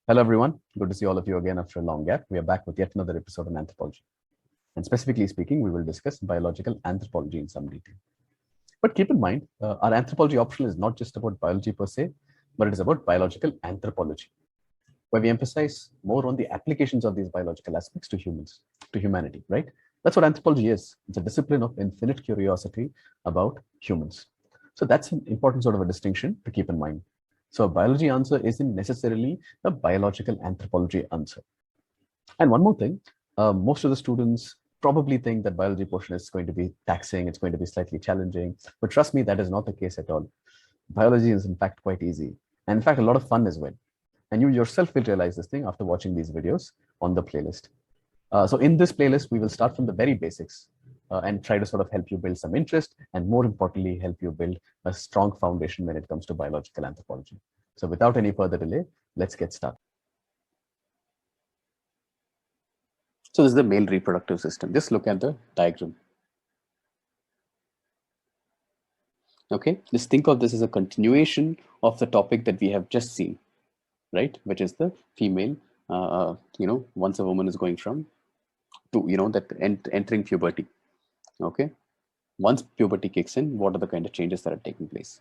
Hello, everyone. Good to see all of you again after a long gap. We are back with yet another episode on anthropology. And specifically speaking, we will discuss biological anthropology in some detail. But keep in mind, our anthropology optional is not just about biology per se, but it is about biological anthropology, where we emphasize more on the applications of these biological aspects to humans, to humanity, right? That's what anthropology is. It's a discipline of infinite curiosity about humans. So that's an important sort of a distinction to keep in mind. So a biology answer isn't necessarily a biological anthropology answer. And one more thing, most of the students probably think that biology portion is going to be taxing, it's going to be slightly challenging, but trust me, that is not the case at all. Biology is in fact quite easy, and in fact a lot of fun as well. And you yourself will realize this thing after watching these videos on the playlist. So in this playlist, we will start from the very basics and try to sort of help you build some interest and more importantly, help you build a strong foundation when it comes to biological anthropology. So without any further delay, let's get started. So this is the male reproductive system. Just look at the diagram. Okay, just think of this as a continuation of the topic that we have just seen, right? Which is the female, once a woman is going from to, that entering puberty. Okay, once puberty kicks in, what are the kind of changes that are taking place?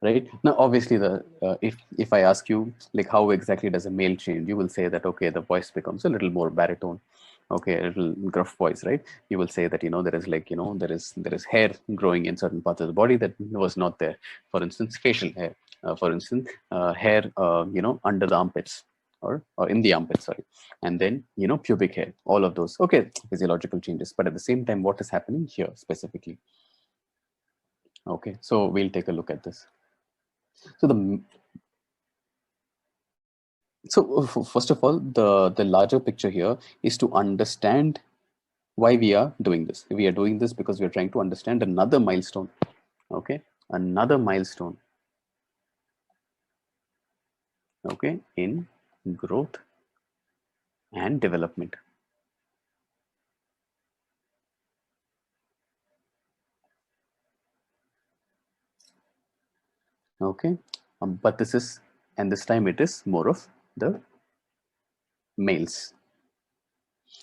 Right now, obviously, the if I ask you like how exactly does a male change, you will say that okay, the voice becomes a little more baritone, okay, a little gruff voice, right? You will say that there is like there is hair growing in certain parts of the body that was not there. For instance, facial hair. For instance, hair under the armpits or in the armpits, sorry, and then pubic hair. All of those, okay, physiological changes. But at the same time, what is happening here specifically? Okay, so we'll take a look at this. So first of all, the larger picture here is to understand why we are doing this. We are doing this because we are trying to understand another milestone. Okay, another milestone. Okay, in growth and development. Okay, but this time it is more of the males.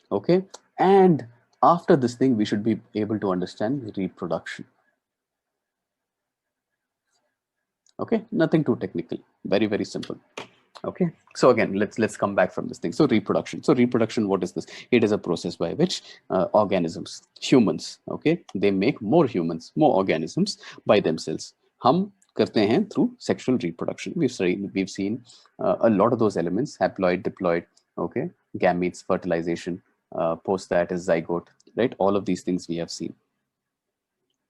Okay, and after this thing, we should be able to understand reproduction. Okay, nothing too technical, very, very simple. Okay, so again, let's come back from this thing. So reproduction. So reproduction, what is this? It is a process by which organisms, humans, okay, they make more humans, more organisms by themselves. Hum karte hain through sexual reproduction. We've seen a lot of those elements: haploid, diploid, okay, gametes, fertilization, post that is zygote, right? All of these things we have seen,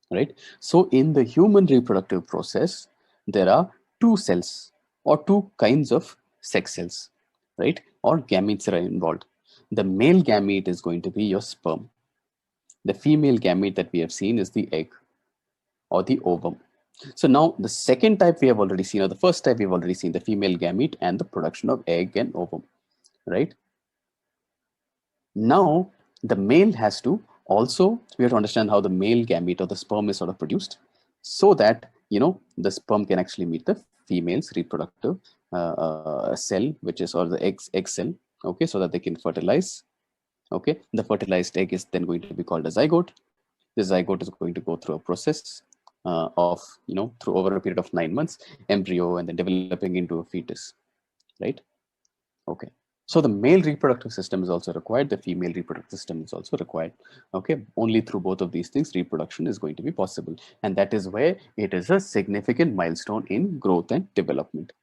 right? So in the human reproductive process, there are two cells or two kinds of sex cells, right? Or gametes are involved. The male gamete is going to be your sperm. The female gamete that we have seen is the egg or the ovum. So now the second type we have already seen, or the first type we've already seen, the female gamete and the production of egg and ovum, right? Now the male has to also, we have to understand how the male gamete or the sperm is sort of produced so that the sperm can actually meet the female's reproductive cell, which is or the egg cell, okay, so that they can fertilize. Okay, the fertilized egg is then going to be called a zygote. The zygote is going to go through a process of through over a period of 9 months, embryo, and then developing into a fetus, right? Okay, so the male reproductive system is also required, the female reproductive system is also required. Okay, only through both of these things reproduction is going to be possible, and that is where it is a significant milestone in growth and development.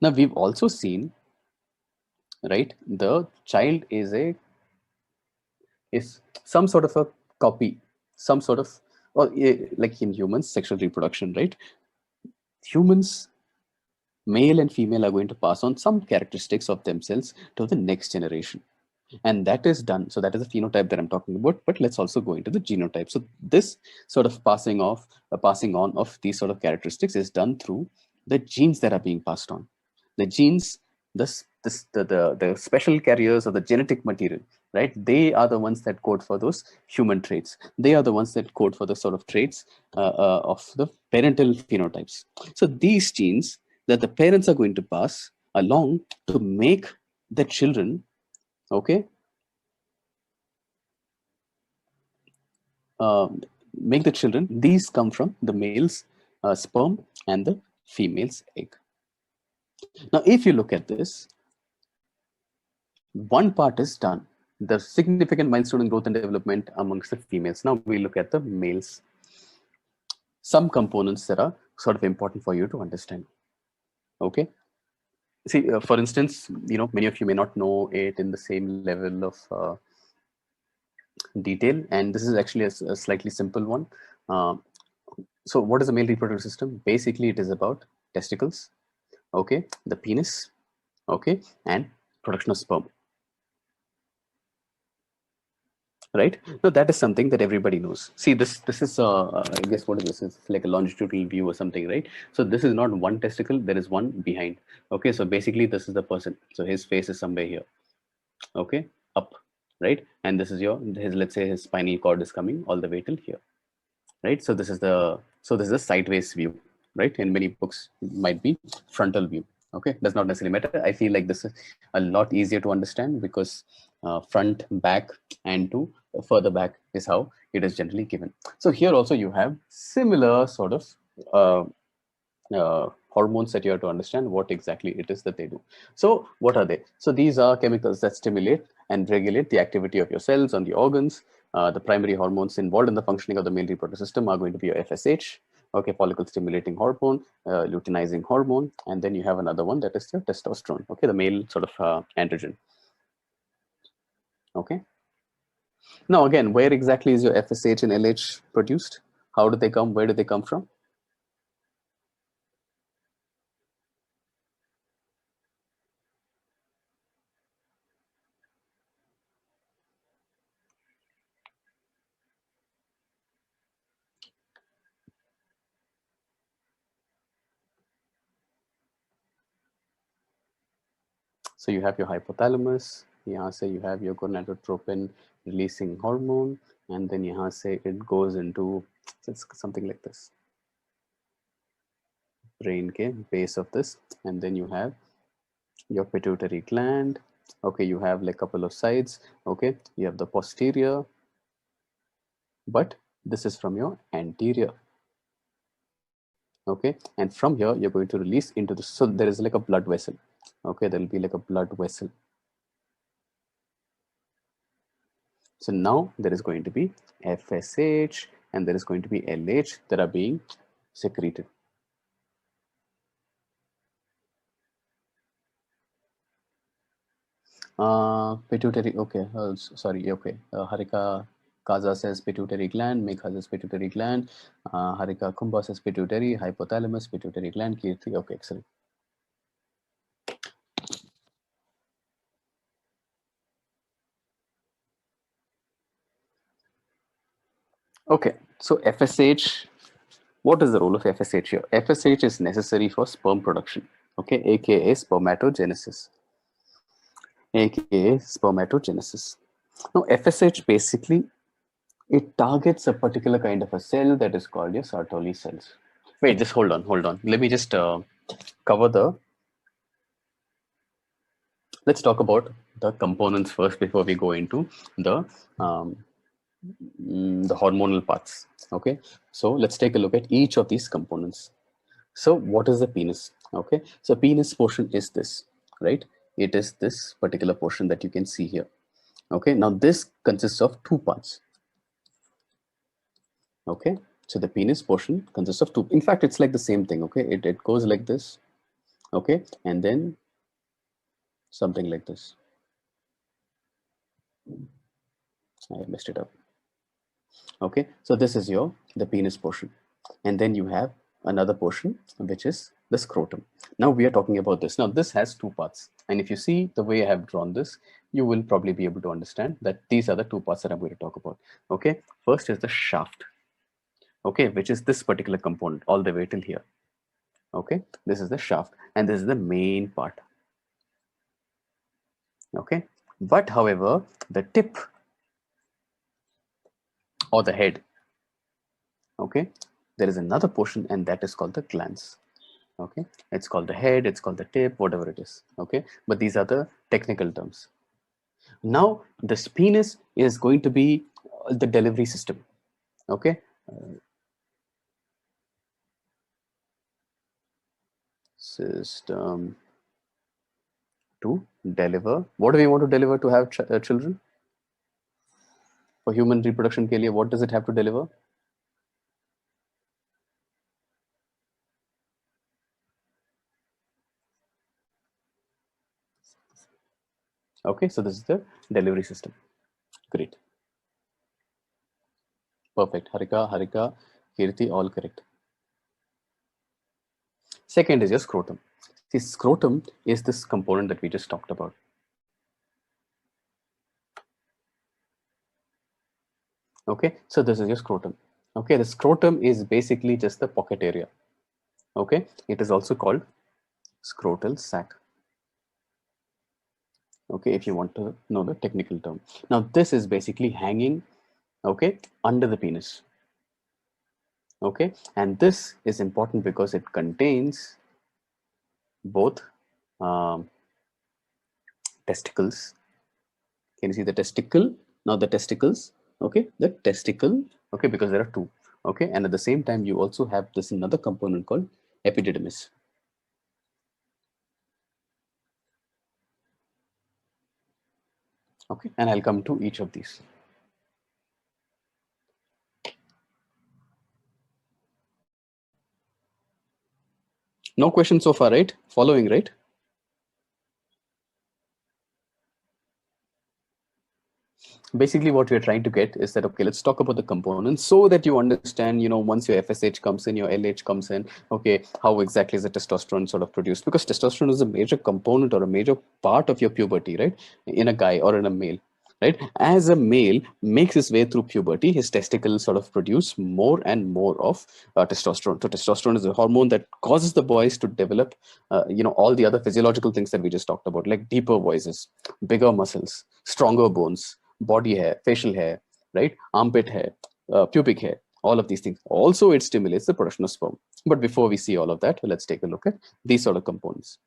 Now we've also seen, right, the child is some sort of a copy, some sort of, well, like in humans, sexual reproduction, right? Humans, male and female, are going to pass on some characteristics of themselves to the next generation, and that is done. So that is a phenotype that I'm talking about, but let's also go into the genotype. So this sort of passing on of these sort of characteristics is done through the genes that are being passed on. The genes, the special carriers of the genetic material, right? They are the ones that code for those human traits. They are the ones that code for the sort of traits of the parental phenotypes. So these genes, that the parents are going to pass along to make the children, okay, make the children. These come from the male's sperm and the female's egg. Now, if you look at this, one part is done. The significant milestone in growth and development amongst the females. Now we look at the males. Some components that are sort of important for you to understand. Okay. See, for instance, many of you may not know it in the same level of detail, and this is actually a slightly simple one. So what is the male reproductive system? Basically, it is about testicles, okay, the penis, okay, and production of sperm. Right now, that is something that everybody knows. See, this is I guess what is this? It's like a longitudinal view or something, right? So this is not one testicle, there is one behind. Okay, so basically this is the person, so his face is somewhere here, okay, up, right? And this is his, let's say his spinal cord is coming all the way till here, right? So this is the sideways view, right? In many books it might be frontal view. Okay, does not necessarily matter. I feel like this is a lot easier to understand because front, back, and to further back is how it is generally given. So here also you have similar sort of hormones that you have to understand what exactly it is that they do. So what are they? So these are chemicals that stimulate and regulate the activity of your cells on the organs. The primary hormones involved in the functioning of the male reproductive system are going to be your FSH, okay, follicle stimulating hormone, luteinizing hormone, and then you have another one that is your testosterone, okay, the male sort of androgen. Okay. Now again, where exactly is your FSH and LH produced? How do they come? Where do they come from? So you have your hypothalamus, यहाँ से you have your gonadotropin releasing hormone, and then यहाँ से it goes into something like this, brain के base of this, and then you have your pituitary gland. Okay, you have like a couple of sides. Okay, you have the posterior, but this is from your anterior. Okay, and from here you're going to release into the, so there is like a blood vessel. Okay, there will be like a blood vessel. So now there is going to be FSH and there is going to be LH that are being secreted. Pituitary, okay, sorry, okay. Harika Kaza says pituitary gland, Megha says pituitary gland, Harika Kumbha says pituitary, hypothalamus, pituitary gland, Kirti, okay, excellent. Okay, so FSH, what is the role of FSH here? FSH is necessary for sperm production, okay, aka spermatogenesis, aka spermatogenesis. Now, FSH basically, it targets a particular kind of a cell that is called your Sertoli cells. Wait, just hold on. Let me just cover let's talk about the components first before we go into the hormonal parts. Okay, so let's take a look at each of these components. So what is the penis? Okay, so penis portion is this, right? It is this particular portion that you can see here. Okay, now this consists of two parts. Okay, so the penis portion consists of two. In fact, it's like the same thing. Okay, it goes like this. Okay, and then something like this. I messed it up. Okay, so this is the penis portion, and then you have another portion which is the scrotum. Now we are talking about this. Now this has two parts, and if you see the way I have drawn this, you will probably be able to understand that these are the two parts that I'm going to talk about. Okay, first is the shaft. Okay, which is this particular component all the way till here. Okay, this is the shaft, and this is the main part. Okay, but however, the tip or the head, okay, there is another portion, and that is called the glans. Okay, it's called the head, it's called the tip, whatever it is. Okay, but these are the technical terms. Now this penis is going to be the delivery system. Okay, system to deliver. What do we want to deliver to have children? For human reproduction ke liye, what does it have to deliver? Okay, so this is the delivery system. Great. Perfect. Harika, Kirti, all correct. Second is your scrotum. See, scrotum is this component that we just talked about. Okay, so this is your scrotum. Okay, the scrotum is basically just the pocket area. Okay, it is also called scrotal sac. Okay, if you want to know the technical term. Now, this is basically hanging, okay, under the penis. Okay, and this is important because it contains both testicles. Can you see the testicle? Now the testicles, okay, the testicle, okay, because there are two, okay, and at the same time you also have this another component called epididymis. Okay, and I'll come to each of these. No question so far, right? Following, right? Basically what we're trying to get is that, okay, let's talk about the components so that you understand, you know, once your FSH comes in, your LH comes in, okay, how exactly is the testosterone sort of produced? Because testosterone is a major component or a major part of your puberty, right? In a guy or in a male, right? As a male makes his way through puberty, his testicles sort of produce more and more of testosterone. So testosterone is a hormone that causes the boys to develop, you know, all the other physiological things that we just talked about, like deeper voices, bigger muscles, stronger bones, body hair, facial hair, right? Armpit hair, pubic hair, all of these things. Also, it stimulates the production of sperm. But before we see all of that, let's take a look at these sort of components.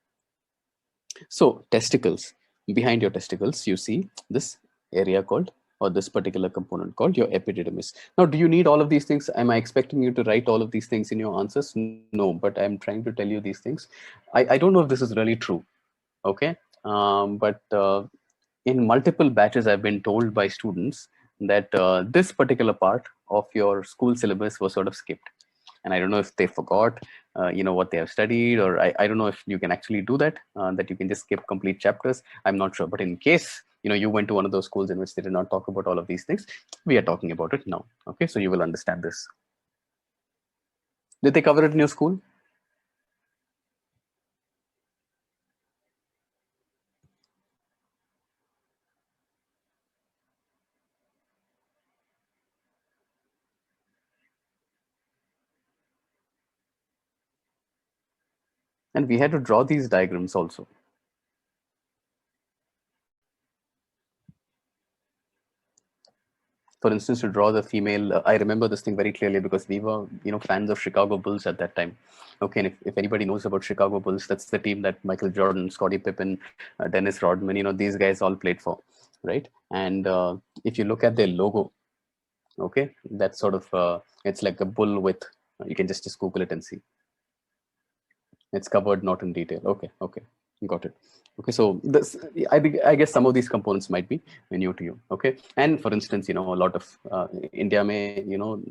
So, testicles. Behind your testicles, you see this area called, or this particular component called your epididymis. Now, do you need all of these things? Am I expecting you to write all of these things in your answers? No, but I'm trying to tell you these things. I don't know if this is really true, okay? But in multiple batches, I've been told by students that this particular part of your school syllabus was sort of skipped. And I don't know if they forgot, you know, what they have studied, or I don't know if you can actually do that, that you can just skip complete chapters. I'm not sure. But in case, you know, you went to one of those schools in which they did not talk about all of these things, we are talking about it now. Okay, so you will understand this. Did they cover it in your school? And we had to draw these diagrams also. For instance, to draw the female, I remember this thing very clearly because we were, you know, fans of Chicago Bulls at that time. Okay, and if anybody knows about Chicago Bulls, that's the team that Michael Jordan, Scottie Pippen, Dennis Rodman, you know, these guys all played for, right? And if you look at their logo, okay, that's sort of, it's like a bull with, you can just Google it and see. It's covered not in detail. Okay, okay, got it. Okay, so this, I guess some of these components might be new to you. Okay, and for instance, you know, a lot of India may, you know,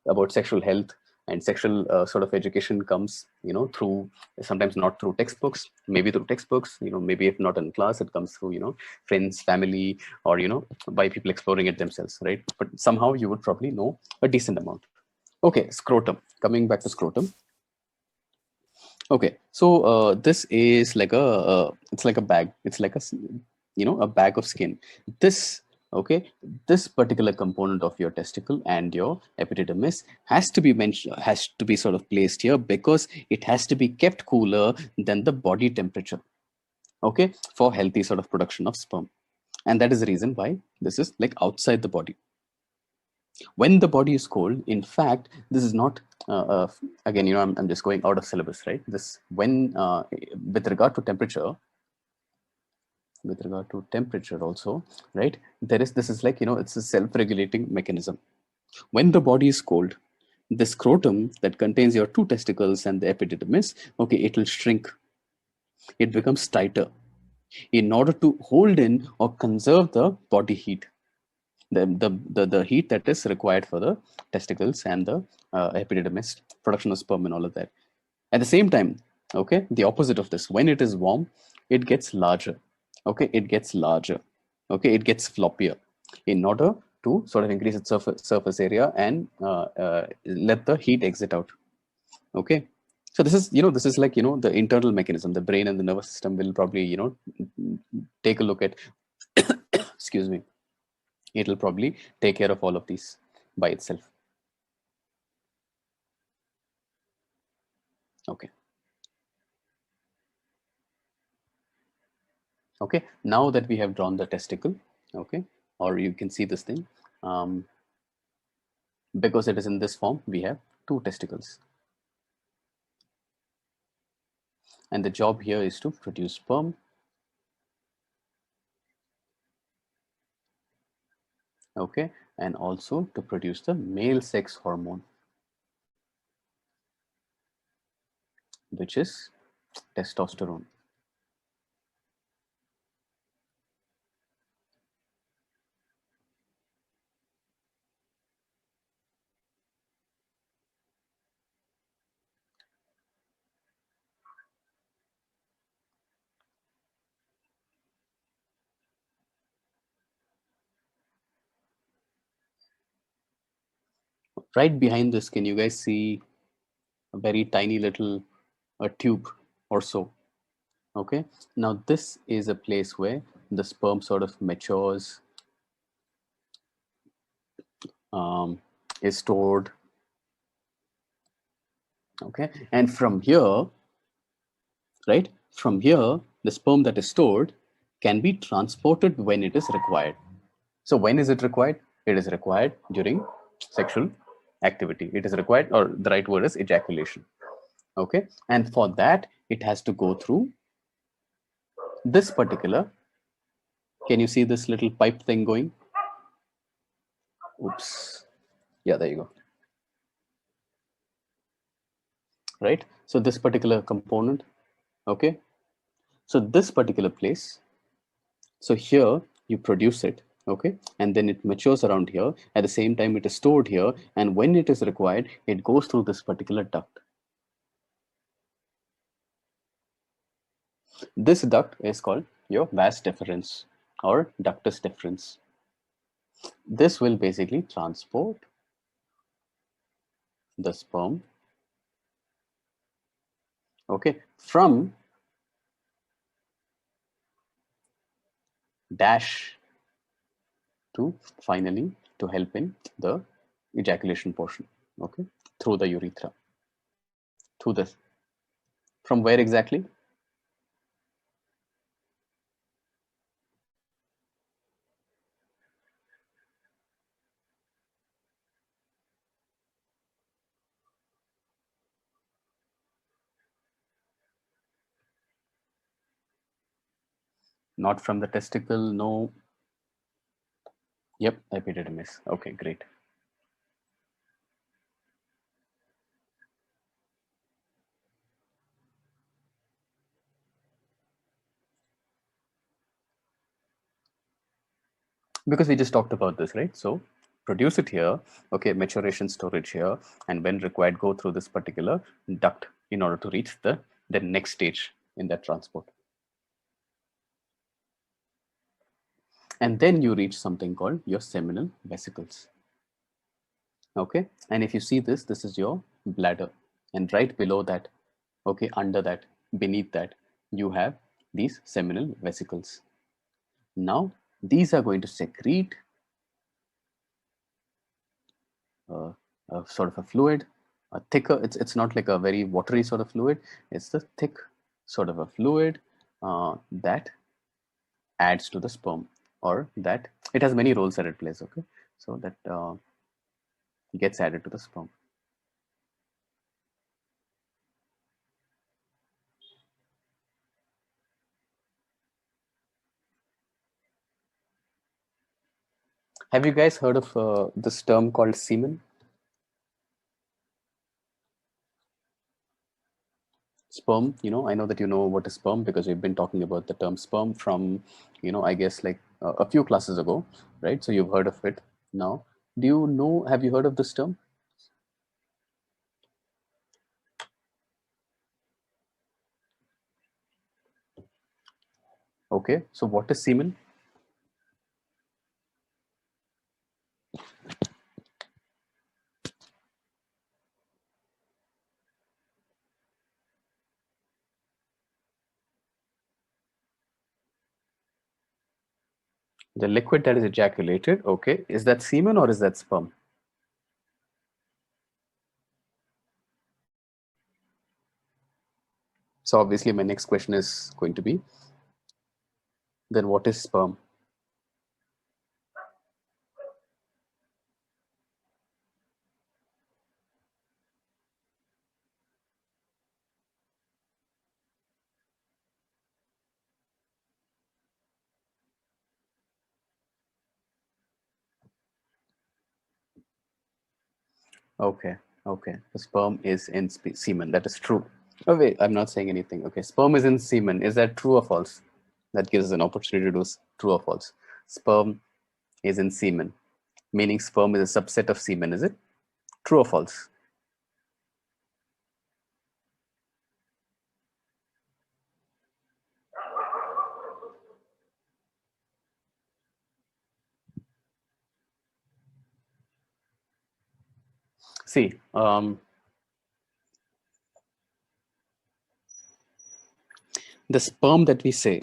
about sexual health and sexual sort of education comes, you know, through, sometimes not through textbooks, maybe through textbooks, you know, maybe if not in class, it comes through, you know, friends, family, or, you know, by people exploring it themselves, right? But somehow you would probably know a decent amount. Okay, scrotum. Coming back to scrotum. Okay, so this is like it's like a bag. It's like you know, a bag of skin. This, okay, this particular component of your testicle and your epididymis has to be mentioned, has to be sort of placed here because it has to be kept cooler than the body temperature. Okay, for healthy sort of production of sperm, and that is the reason why this is like outside the body. When the body is cold, in fact, this is not, again, I'm just going out of syllabus, right? This, when, with regard to temperature, also, right? This is like, it's a self-regulating mechanism. When the body is cold, the scrotum that contains your two testicles and the epididymis, okay, it will shrink. It becomes tighter in order to hold in or conserve the body heat, the heat that is required for the testicles and the epididymis, production of sperm and all of that. At the same time, okay, the opposite of this, when it is warm, it gets larger. Okay, it gets larger. Okay, it gets floppier in order to sort of increase its surface area and let the heat exit out. Okay, so this is like, the internal mechanism. The brain and the nervous system will probably, take a look at, excuse me, it'll probably take care of all of these by itself. Okay. Okay, now that we have drawn the testicle, okay, or you can see this thing, because it is in this form, we have two testicles. And the job here is to produce sperm. Okay, and also to produce the male sex hormone, which is testosterone. Right behind this, can you guys see a very tiny little tube or so? Okay, now this is a place where the sperm sort of matures, is stored. Okay, and from here, right, from here, the sperm that is stored can be transported when it is required. So when is it required? It is required during sexual activity. It is required, or the right word is ejaculation. Okay, and for that, it has to go through this particular, can you see this little pipe thing going? Oops. Yeah, there you go. Right, so this particular component, okay, so this particular place, so here you produce it, okay, and then it matures around here. At the same time, it is stored here, and when it is required, it goes through this particular duct. This duct is called your vas deferens or ductus deferens. This will basically transport the sperm, okay, from dash to finally to help in the ejaculation portion, okay, through the urethra, through this. From where exactly? Not from the testicle, no. Yep, epididymis. Okay, great. Because we just talked about this, right? So produce it here, okay, maturation storage here, and when required, go through this particular duct in order to reach the next stage in that transport. And then you reach something called your seminal vesicles. Okay, and if you see this, this is your bladder, and right below that, okay, under that, beneath that, you have these seminal vesicles. Now these are going to secrete sort of a fluid, a thicker, it's not like a very watery sort of fluid, it's the thick sort of a fluid that adds to the sperm, or that it has many roles that it plays. Okay, so that gets added to the sperm. Have you guys heard of this term called semen? Sperm, I know that you know what is sperm because we've been talking about the term sperm from, I guess like a few classes ago, right? So you've heard of it now. Have you heard of this term? Okay, so what is semen? The liquid that is ejaculated, okay. Is that semen or is that sperm? So obviously my next question is going to be, then what is sperm? Okay, okay. The sperm is in semen. That is true. Oh wait, I'm not saying anything. Okay, sperm is in semen. Is that true or false? That gives us an opportunity to do true or false. Sperm is in semen, meaning sperm is a subset of semen. Is it true or false? See, the sperm that we say,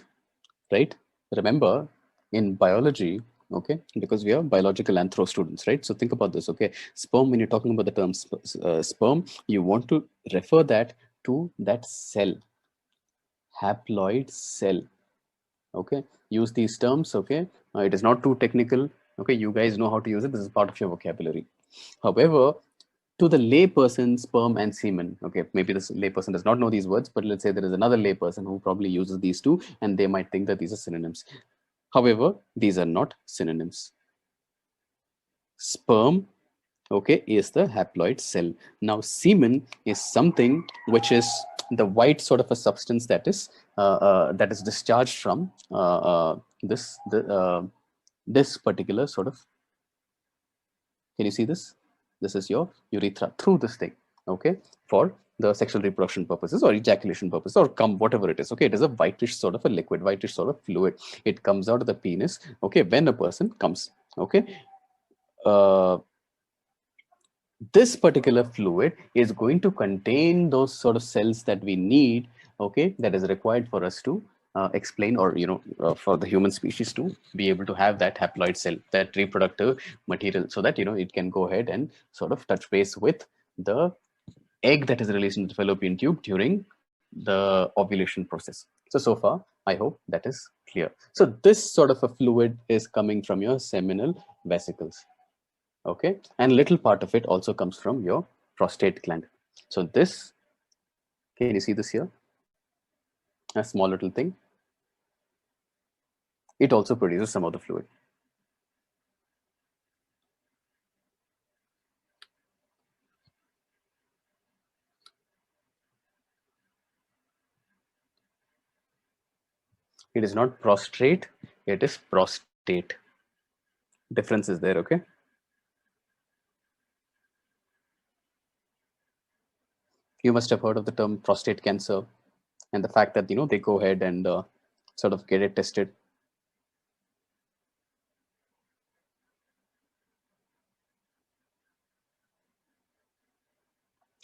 right? Remember, in biology, okay, because we are biological anthro students, right? So think about this, okay? Sperm, when you're talking about the term sperm, you want to refer that to that cell, haploid cell, okay? Use these terms, okay? It is not too technical, okay? You guys know how to use it. This is part of your vocabulary. However, to the lay person, sperm and semen, okay, maybe this lay person does not know these words, but let's say there is another lay person who probably uses these two and they might think that these are synonyms. However, these are not synonyms. Sperm, okay, is the haploid cell. Now semen is something which is the white sort of a substance that is discharged from this particular sort of, can you see this? This is your urethra through this thing, okay, for the sexual reproduction purposes or ejaculation purposes or whatever it is, okay. It is a whitish sort of a liquid, whitish sort of fluid. It comes out of the penis, okay, when a person comes, okay. This particular fluid is going to contain those sort of cells that we need, okay, that is required for us to explain, or for the human species to be able to have that haploid cell, that reproductive material, so that it can go ahead and sort of touch base with the egg that is released in the fallopian tube during the ovulation process. So far I hope that is clear. So this sort of a fluid is coming from your seminal vesicles, okay, and little part of it also comes from your prostate gland. So this, can you see this here, a small little thing? It also produces some of the fluid. It is not prostrate, it is prostate. Difference is there, okay. You must have heard of the term prostate cancer and the fact that they go ahead and sort of get it tested.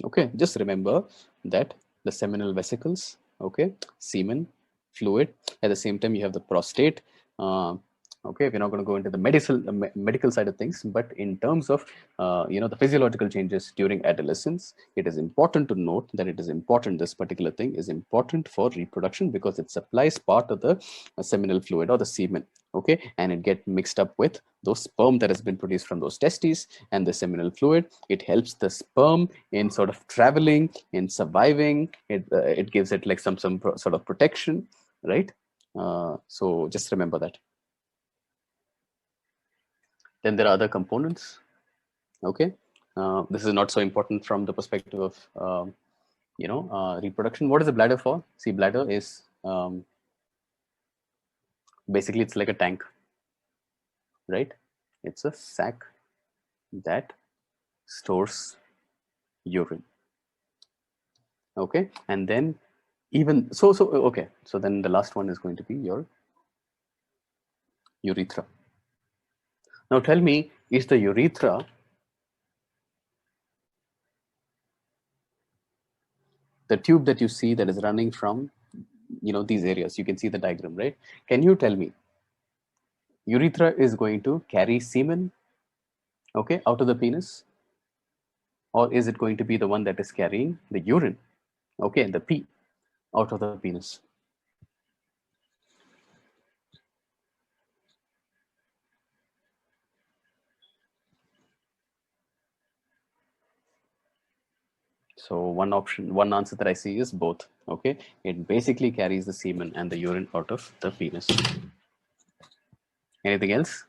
Okay, just remember that the seminal vesicles, okay, semen, fluid. At the same time, you have the prostate. Okay, we're not going to go into the medical side of things, but in terms of the physiological changes during adolescence, it is important to note that it is important. This particular thing is important for reproduction because it supplies part of the seminal fluid or the semen. okay, and it get mixed up with those sperm that has been produced from those testes and the seminal fluid. It helps the sperm in sort of traveling, in surviving. It gives it like some sort of protection, right? So just remember that. Then there are other components, okay. This is not so important from the perspective of reproduction. What is the bladder for? See, bladder is basically it's like a tank, right? It's a sac that stores urine, okay. And then even so okay, so then the last one is going to be your urethra. Now tell me, is the urethra the tube that you see that is running from these areas? You can see the diagram, right? Can you tell me, urethra is going to carry semen, okay, out of the penis, or is it going to be the one that is carrying the urine, okay, the pee, out of the penis? So one answer that I see is both, okay. It basically carries the semen and the urine out of the penis. Anything else?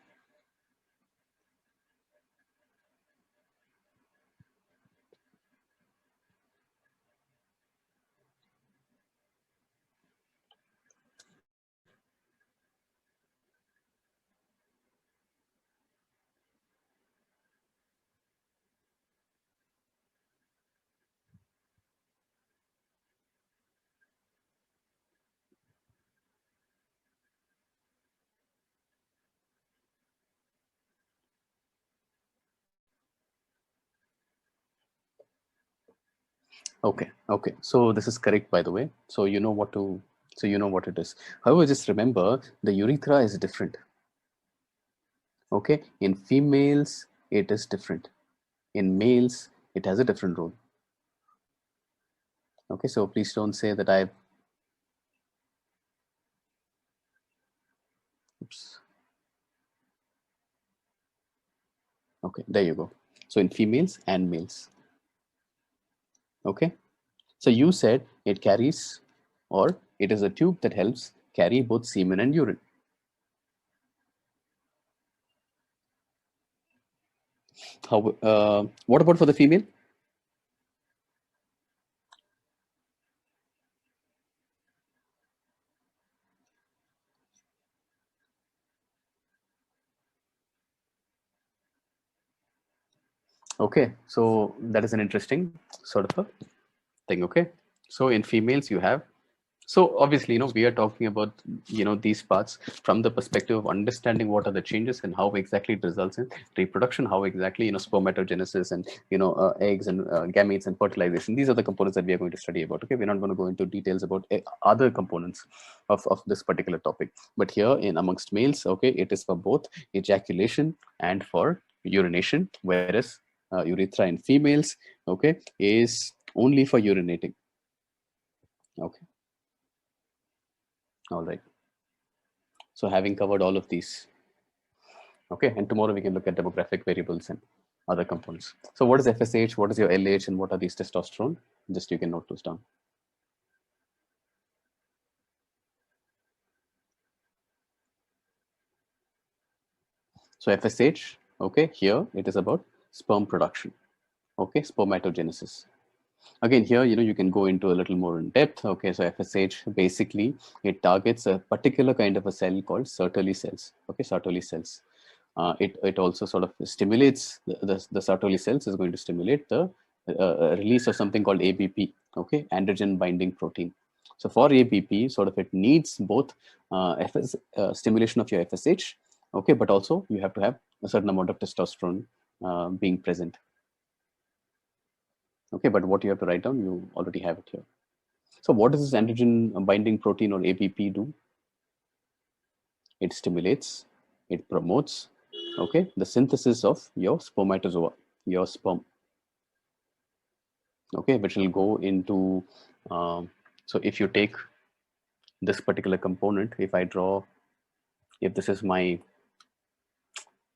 Okay, okay. So this is correct, by the way. So you know what it is. However, just remember the urethra is different. Okay, in females it is different. In males it has a different role. Okay, so please don't say that oops. Okay, there you go. So in females and males. Okay, so you said it carries, or it is a tube that helps carry both semen and urine. How? What about for the female? Okay, so that is an interesting sort of a thing. Okay, so in females you have, so obviously we are talking about these parts from the perspective of understanding what are the changes and how exactly it results in reproduction, how exactly spermatogenesis and eggs and gametes and fertilization. These are the components that we are going to study about. Okay, we're not going to go into details about other components of this particular topic, but here in amongst males, okay, it is for both ejaculation and for urination, whereas urethra in females, okay, is only for urinating. Okay, all right. So having covered all of these, okay, and tomorrow we can look at demographic variables and other components. So what is FSH, what is your LH, and what are these testosterone? Just you can note those down. So FSH, okay, here it is about sperm production, okay, spermatogenesis. Again, here, you can go into a little more in depth. Okay, so FSH, basically, it targets a particular kind of a cell called Sertoli cells. Okay, Sertoli cells. It also sort of stimulates, the Sertoli cells is going to stimulate the release of something called ABP, okay, androgen binding protein. So for ABP, sort of it needs both stimulation of your FSH, okay, but also you have to have a certain amount of testosterone being present. Okay, but what you have to write down, you already have it here. So what does this androgen binding protein or ABP do? It stimulates, it promotes, okay, the synthesis of your spermatozoa, your sperm, okay, which will go into, so if you take this particular component, if I draw if this is my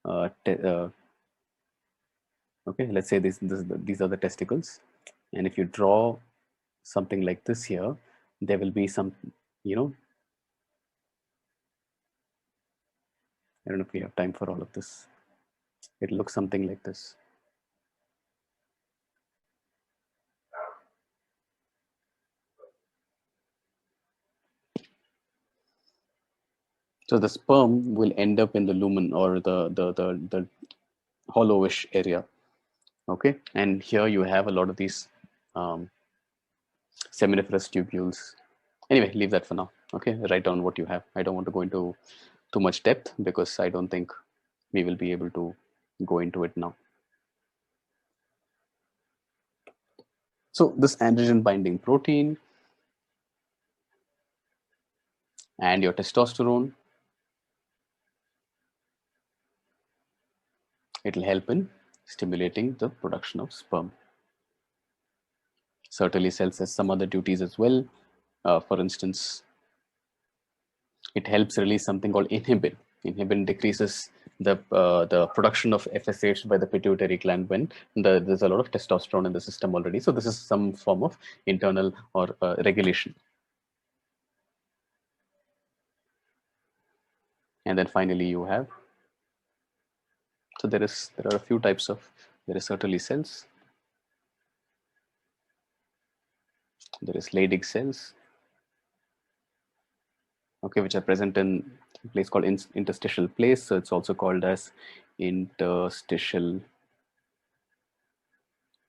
okay, let's say these are the testicles, and if you draw something like this here, there will be some, you know, I don't know if we have time for all of this. It looks something like this. So the sperm will end up in the lumen, or the hollowish area. Okay, and here you have a lot of these seminiferous tubules. Anyway, leave that for now. Okay, write down what you have. I don't want to go into too much depth because I don't think we will be able to go into it now. So this androgen binding protein and your testosterone, it will help in stimulating the production of sperm. Sertoli cells has some other duties as well. For instance, it helps release something called inhibin. Inhibin decreases the production of FSH by the pituitary gland when there's a lot of testosterone in the system already. So this is some form of internal or regulation. And then finally you have, so there are a few types of, there is Sertoli cells, there is Leydig cells, okay, which are present in a place called interstitial place. So it's also called as interstitial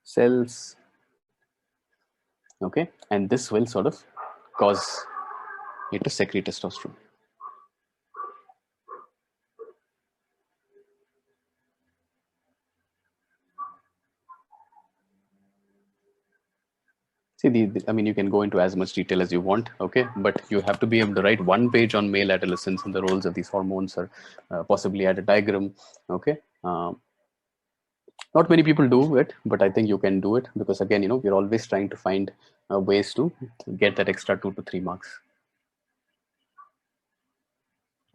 cells. Okay, and this will sort of cause it to secrete testosterone. See, I mean, you can go into as much detail as you want, okay, but you have to be able to write one page on male adolescence and the roles of these hormones, or possibly add a diagram, okay. Not many people do it, but I think you can do it, because again, you know, we're always trying to find ways to get that extra 2 to 3 marks.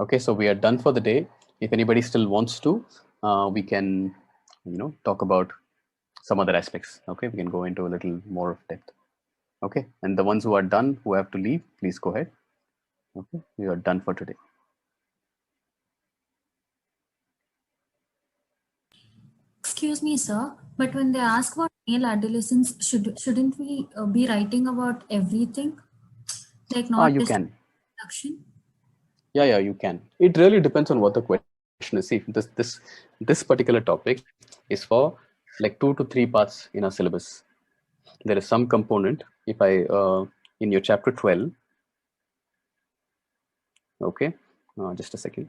Okay, so we are done for the day. If anybody still wants to, we can, you know, talk about some other aspects. Okay, we can go into a little more of depth. Okay, and the ones who are done, who have to leave, please go ahead. Okay, we are done for today. Excuse me, sir, but when they ask about male adolescence, shouldn't we be writing about everything, like not You just can. reproduction? Yeah, you can. It really depends on what the question is. See, this particular topic is for like 2 to 3 parts in our syllabus. There is some component. If I in your chapter 12, okay, just a second.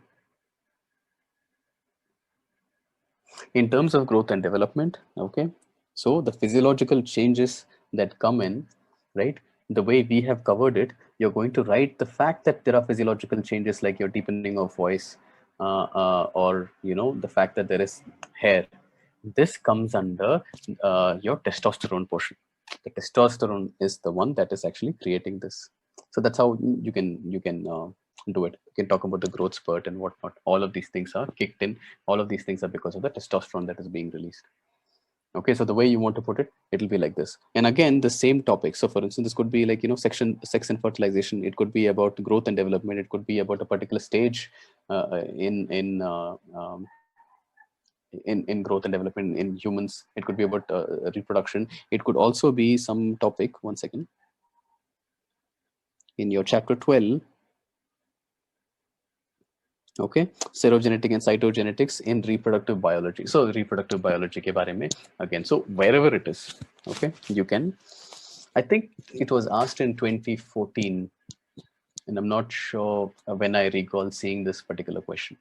In terms of growth and development, okay, so the physiological changes that come in, right, the way we have covered it, you're going to write the fact that there are physiological changes like your deepening of voice, or you know, the fact that there is hair. This comes under your testosterone portion. The testosterone is the one that is actually creating this. So that's how you can do it. You can talk about the growth spurt and whatnot. All of these things are kicked in. All of these things are because of the testosterone that is being released. Okay, so the way you want to put it, it'll be like this. And again, the same topic. So for instance, this could be like, you know, sex and fertilization. It could be about growth and development. It could be about a particular stage in growth and development in humans. It could be about reproduction. It could also be some topic, one second, in your chapter 12, okay, serogenetic and cytogenetics in reproductive biology. So reproductive biology ke bare mein, again, so wherever it is, okay, you can. I think it was asked in 2014, and I'm not sure when I recall seeing this particular question.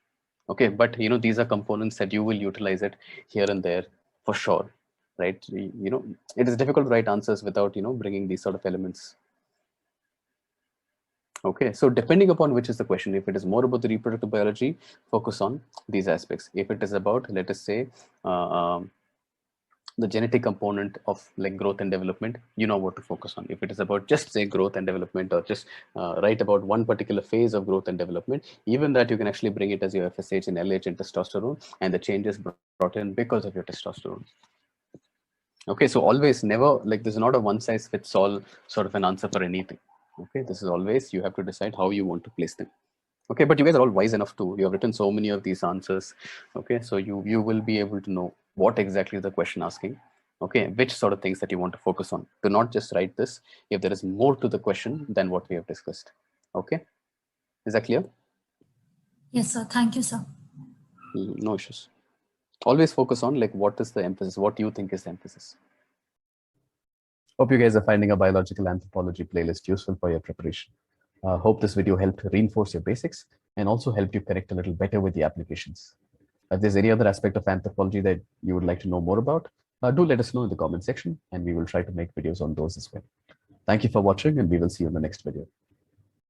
Okay, but you know, these are components that you will utilize it here and there for sure, right? You know, it is difficult to write answers without, you know, bringing these sort of elements. Okay, so depending upon which is the question, if it is more about the reproductive biology, focus on these aspects. If it is about, let us say, the genetic component of like growth and development, you know what to focus on. If it is about just say growth and development, or just write about one particular phase of growth and development, even that you can actually bring it as your FSH and LH and testosterone, and the changes brought in because of your testosterone. Okay, so always never, like, this is not a one size fits all sort of an answer for anything. Okay, this is always, you have to decide how you want to place them. Okay, but you guys are all wise enough to, you have written so many of these answers. Okay, so you will be able to know what exactly is the question asking. Okay, which sort of things that you want to focus on. Do not just write this if there is more to the question than what we have discussed. Okay, is that clear? Yes, sir. Thank you, sir. No issues. Always focus on like what is the emphasis, what you think is the emphasis. Hope you guys are finding a biological anthropology playlist useful for your preparation. Hope this video helped reinforce your basics and also helped you connect a little better with the applications. If there's any other aspect of anthropology that you would like to know more about, do let us know in the comment section, and we will try to make videos on those as well. Thank you for watching, and we will see you in the next video.